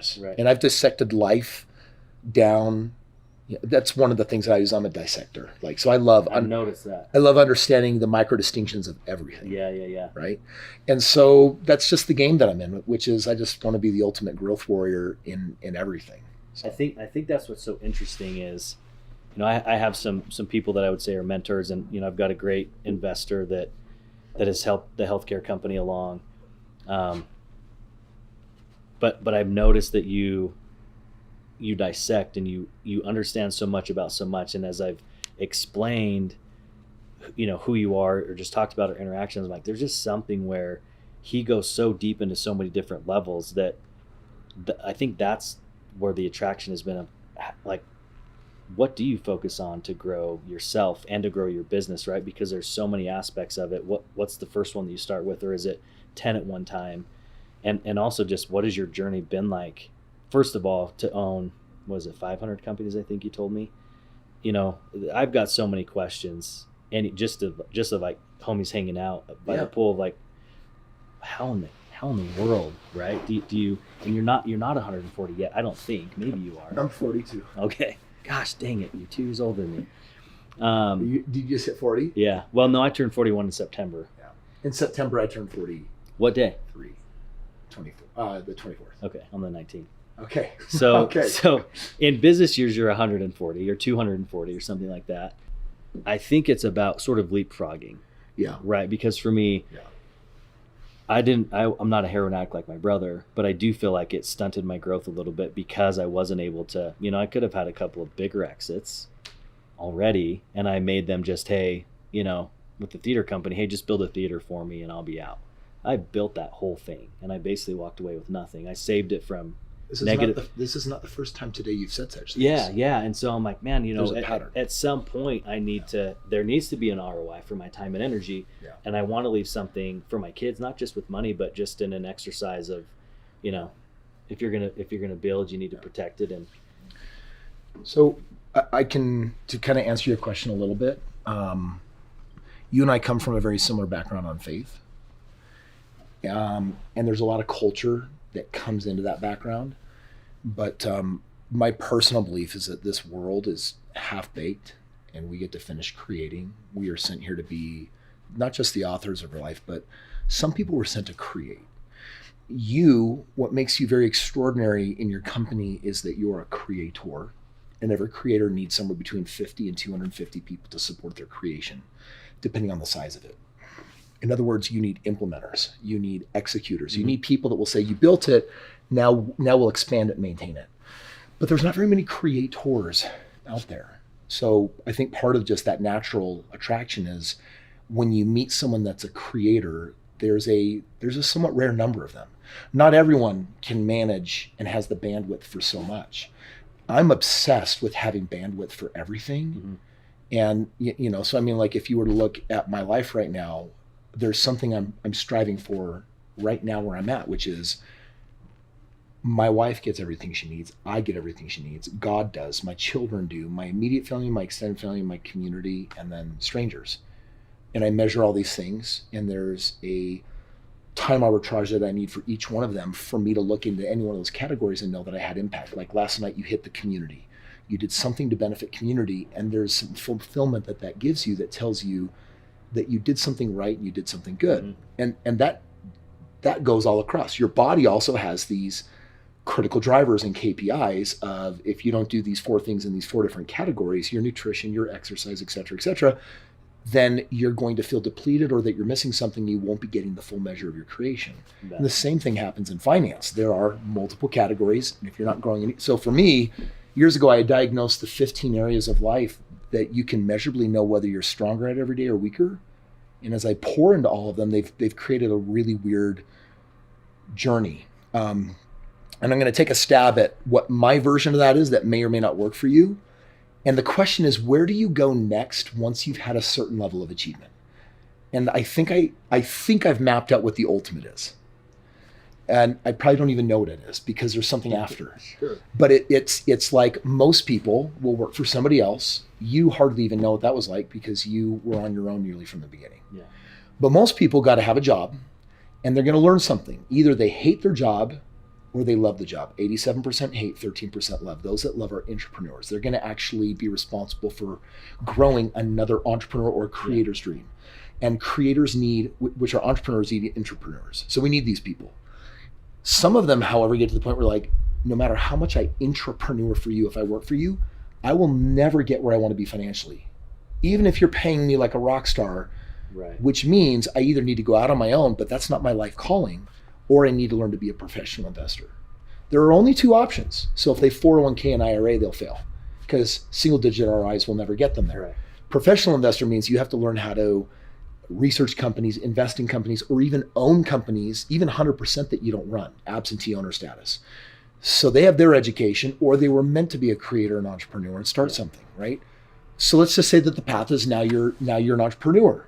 years. Right. And I've dissected life down. That's one of the things I use. I'm a dissector. So I've noticed that. I love understanding the micro distinctions of everything. Yeah. Right. And so that's just the game that I'm in, which is I just want to be the ultimate growth warrior in everything. So. I think that's what's so interesting is, I have some people that I would say are mentors, and I've got a great investor that has helped the healthcare company along. But I've noticed that you dissect and you understand so much about so much. And as I've explained, who you are or just talked about our interactions, I'm like, there's just something where he goes so deep into so many different levels that I think that's where the attraction has been. Like, what do you focus on to grow yourself and to grow your business, right? Because there's so many aspects of it. What's the first one that you start with, or is it 10 at one time? And also just what has your journey been like? First of all, to own, 500 companies, I think you told me. I've got so many questions, and just of like homies hanging out by the pool, like how in the world, right? Do you? And you're not 140 yet, I don't think. Maybe you are. I'm 42. Okay. Gosh, dang it! You're 2 years older than me. Did you just hit 40? Yeah. Well, no, I turned 41 in September. Yeah. In September, I turned 40. What day? 24. The 24th. Okay, on the 19th. Okay. So so in business years, you're 140 or 240 or something like that. I think it's about sort of leapfrogging. Yeah. Right. Because for me, I'm not a heroin addict like my brother, but I do feel like it stunted my growth a little bit because I wasn't able to, I could have had a couple of bigger exits already, and I made them just, hey, with the theater company, hey, just build a theater for me and I'll be out. I built that whole thing and I basically walked away with nothing. I saved it from this is not the first time today you've said such things. Yeah. And so I'm like, man, There's a pattern. At some point there needs to be an ROI for my time and energy. Yeah. And I want to leave something for my kids, not just with money, but just in an exercise of, if you're going to build, you need to protect it. And so I can, to kind of answer your question a little bit. You and I come from a very similar background on faith. And there's a lot of culture that comes into that background. But my personal belief is that this world is half-baked and we get to finish creating. We are sent here to be not just the authors of our life, but some people were sent to create. What makes you very extraordinary in your company is that you're a creator, and every creator needs somewhere between 50 and 250 people to support their creation, depending on the size of it. In other words, you need implementers, you need executors, you need people that will say, you built it, now we'll expand it and maintain it. But there's not very many creators out there. So I think part of just that natural attraction is when you meet someone that's a creator, there's a somewhat rare number of them. Not everyone can manage and has the bandwidth for so much. I'm obsessed with having bandwidth for everything. And, so I mean, like if you were to look at my life right now, there's something I'm striving for right now where I'm at, which is my wife gets everything she needs. I get everything she needs. God does. My children do. My immediate family, my extended family, my community, and then strangers. And I measure all these things, and there's a time arbitrage that I need for each one of them for me to look into any one of those categories and know that I had impact. Like last night, you hit the community. You did something to benefit community, and there's some fulfillment that gives you that tells you that you did something right and you did something good. And that goes all across. Your body also has these critical drivers and KPIs of if you don't do these 4 things in these 4 different categories, your nutrition, your exercise, et cetera, then you're going to feel depleted or that you're missing something. You won't be getting the full measure of your creation. And the same thing happens in finance. There are multiple categories, and if you're not growing so for me, years ago, I diagnosed the 15 areas of life that you can measurably know whether you're stronger at every day or weaker. And as I pour into all of them, they've created a really weird journey. And I'm going to take a stab at what my version of that is that may or may not work for you. And the question is, where do you go next once you've had a certain level of achievement? And I think I've mapped out what the ultimate is. And I probably don't even know what it is because there's something after. Sure. But it's like most people will work for somebody else. You hardly even know what that was like because you were on your own nearly from the beginning. Yeah. But most people got to have a job and they're going to learn something. Either they hate their job or they love the job. 87% hate, 13% love. Those that love are entrepreneurs. They're going to actually be responsible for growing another entrepreneur or creator's dream. And creators need, which are entrepreneurs, need entrepreneurs. So we need these people. Some of them, however, get to the point where like, no matter how much I entrepreneur for you, if I work for you, I will never get where I want to be financially. Even if you're paying me like a rock star, Right. which means I either need to go out on my own, but that's not my life calling, or I need to learn to be a professional investor. There are only two options. So if they 401k and IRA, they'll fail because single digit ROIs will never get them there. Right. Professional investor means you have to learn how to research companies, invest in companies, or even own companies, even 100% that you don't run, absentee owner status. So they have their education, or they were meant to be a creator and entrepreneur and start something, right? So let's just say that the path is now you're an entrepreneur.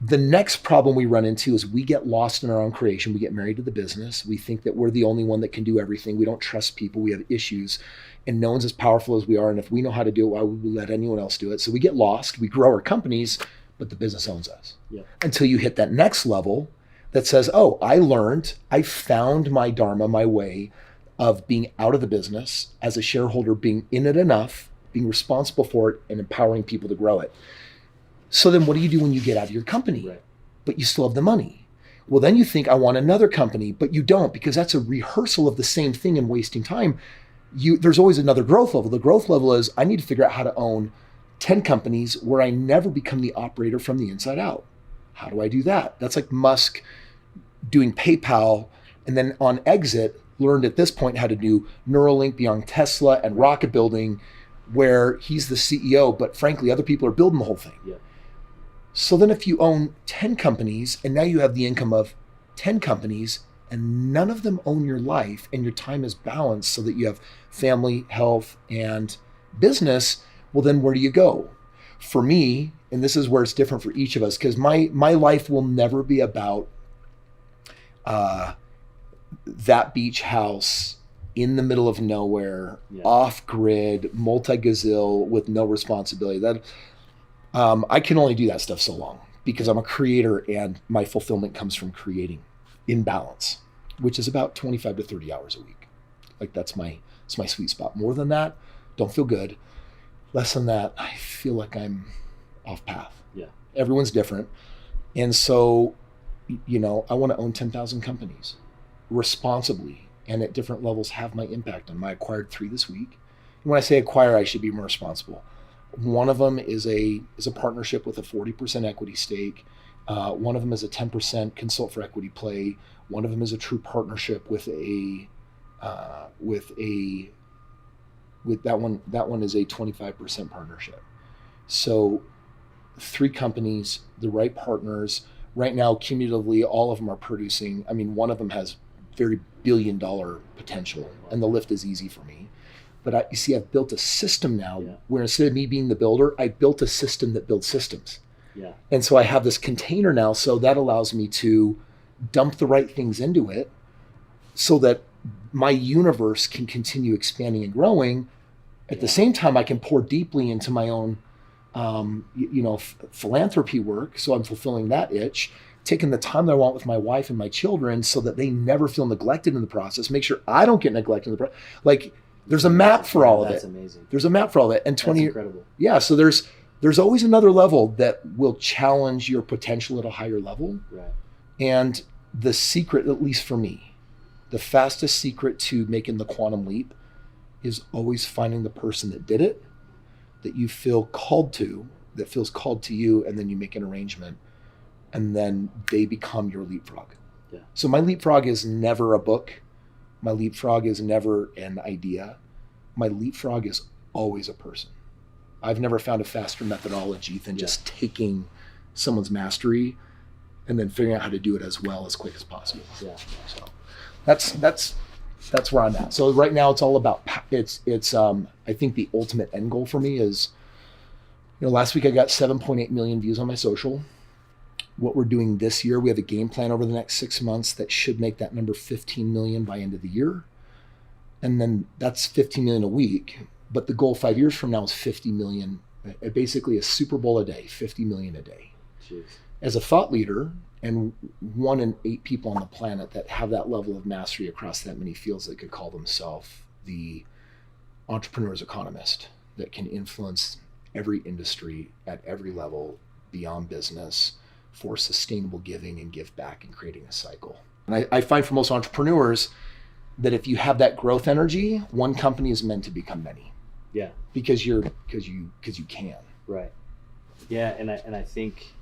The next problem we run into is we get lost in our own creation. We get married to the business. We think that we're the only one that can do everything. We don't trust people. We have issues, and no one's as powerful as we are. And if we know how to do it, why would we let anyone else do it? So we get lost. We grow our companies, but the business owns us. Yeah. Until you hit that next level that says, oh, I found my dharma, my way of being out of the business as a shareholder, being in it enough, being responsible for it, and empowering people to grow it. So then what do you do when you get out of your company, Right. but you still have the money? Well, then you think, I want another company, but you don't, because that's a rehearsal of the same thing and wasting time. There's always another growth level. The growth level is I need to figure out how to own 10 companies where I never become the operator from the inside out. How do I do that? That's like Musk doing PayPal, and then on exit, learned at this point how to do Neuralink beyond Tesla and rocket building, where he's the CEO, but frankly, other people are building the whole thing. Yeah. So then if you own 10 companies and now you have the income of 10 companies and none of them own your life and your time is balanced so that you have family, health, and business, well, then where do you go? For me, and this is where it's different for each of us, because my life will never be about that beach house in the middle of nowhere, off grid, multi-gazille with no responsibility. That I can only do that stuff so long because I'm a creator and my fulfillment comes from creating in balance, which is about 25 to 30 hours a week. Like it's my sweet spot. More than that, don't feel good. Less than that, I feel like I'm off path. Yeah. Everyone's different. And so, I want to own 10,000 companies responsibly and at different levels have my impact on them. I acquired 3 this week. And when I say acquire, I should be more responsible. One of them is a partnership with a 40% equity stake. One of them is a 10% consult for equity play. One of them is a true partnership with that one is a 25% partnership. So 3 companies, the right partners. Right now, cumulatively, all of them are producing. I mean, one of them has very billion-dollar potential, and the lift is easy for me. But I've built a system now where instead of me being the builder, I built a system that builds systems. Yeah. And so I have this container now, so that allows me to dump the right things into it so that my universe can continue expanding and growing. At the same time, I can pour deeply into my own philanthropy work. So I'm fulfilling that itch, taking the time that I want with my wife and my children so that they never feel neglected in the process, make sure I don't get neglected in the process. Like, there's a map for all of it. That's amazing. There's a map for all of it. And That's 20 incredible. Yeah. So there's always another level that will challenge your potential at a higher level. Right. And the secret, at least for me, the fastest secret to making the quantum leap is always finding the person that did it, that you feel called to, that feels called to you, and then you make an arrangement, and then they become your leapfrog. Yeah. So my leapfrog is never a book. My leapfrog is never an idea. My leapfrog is always a person. I've never found a faster methodology than just taking someone's mastery and then figuring out how to do it as well as quick as possible. Yeah. So that's where I'm at. So right now it's all about it's I think the ultimate end goal for me is, last week I got 7.8 million views on my social. What we're doing this year, we have a game plan over the next 6 months that should make that number 15 million by end of the year. And then that's 15 million a week. But the goal 5 years from now is 50 million, basically a Super Bowl a day, 50 million a day. Jeez. As a thought leader And 1 in 8 people on the planet that have that level of mastery across that many fields that could call themselves the entrepreneur's economist that can influence every industry at every level beyond business for sustainable giving and give back and creating a cycle. And I find for most entrepreneurs that if you have that growth energy, one company is meant to become many. Yeah. Because you can. Right. Yeah, and I think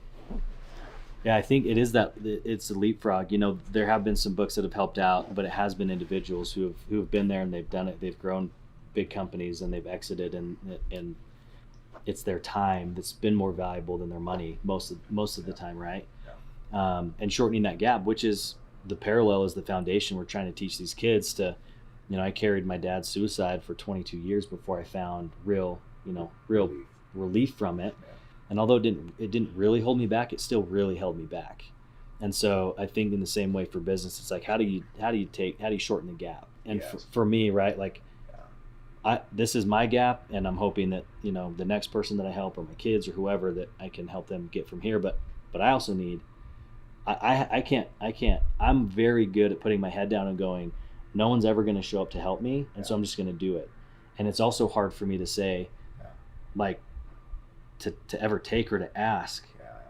it is that it's a leapfrog. You know, there have been some books that have helped out, but it has been individuals who have been there and they've done it. They've grown big companies and they've exited, and it's their time that's been more valuable than their money most of the time, right? Yeah. And shortening that gap, which is the parallel, is the foundation we're trying to teach these kids to. You know, I carried my dad's suicide for 22 years before I found real relief from it. Yeah. And although it didn't really hold me back, it still really held me back. And so I think in the same way for business, it's like, how do you shorten the gap? And yes. for me, right, like, this is my gap, and I'm hoping that, you know, the next person that I help, or my kids or whoever, that I can help them get from here. But I also need, I can't, I'm very good at putting my head down and going, no one's ever going to show up to help me. And so I'm just going to do it. And it's also hard for me to say, like, to ever take or to ask,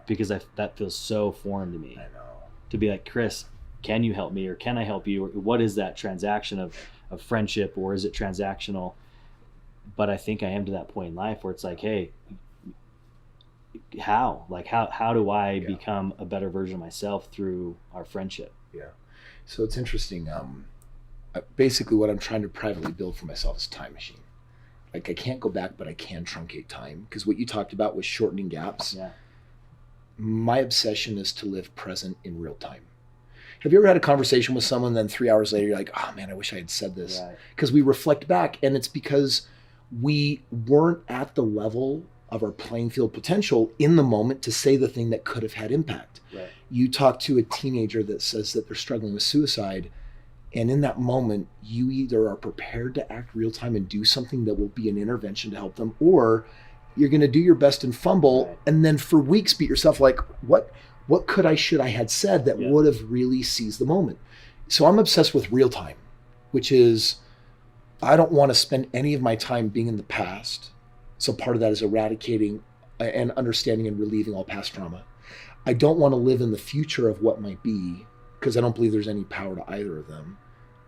because that feels so foreign to me. I know. To be like, Kris, can you help me, or can I help you? Or what is that transaction of friendship, or is it transactional? But I think I am to that point in life where it's like, hey, how do I become a better version of myself through our friendship? Yeah. So it's interesting. Basically what I'm trying to privately build for myself is a time machine. Like, I can't go back, but I can truncate time, because what you talked about was shortening gaps. Yeah. My obsession is to live present in real time. Have you ever had a conversation with someone, then 3 hours later, you're like, oh man, I wish I had said this? Because we reflect back, and it's because we weren't at the level of our playing field potential in the moment to say the thing that could have had impact. Right. You talk to a teenager that says that they're struggling with suicide, and in that moment, you either are prepared to act real time and do something that will be an intervention to help them, or you're going to do your best and fumble, right, and then for weeks beat yourself like, what should I had said that would have really seized the moment. So I'm obsessed with real time, which is, I don't want to spend any of my time being in the past. So part of that is eradicating and understanding and relieving all past trauma. I don't want to live in the future of what might be, because I don't believe there's any power to either of them.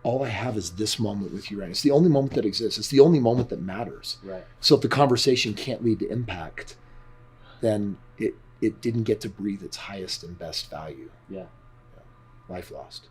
All I have is this moment with you right now. It's the only moment that exists. It's the only moment that matters. Right. So if the conversation can't lead to impact, then it didn't get to breathe its highest and best value. Yeah. Life lost.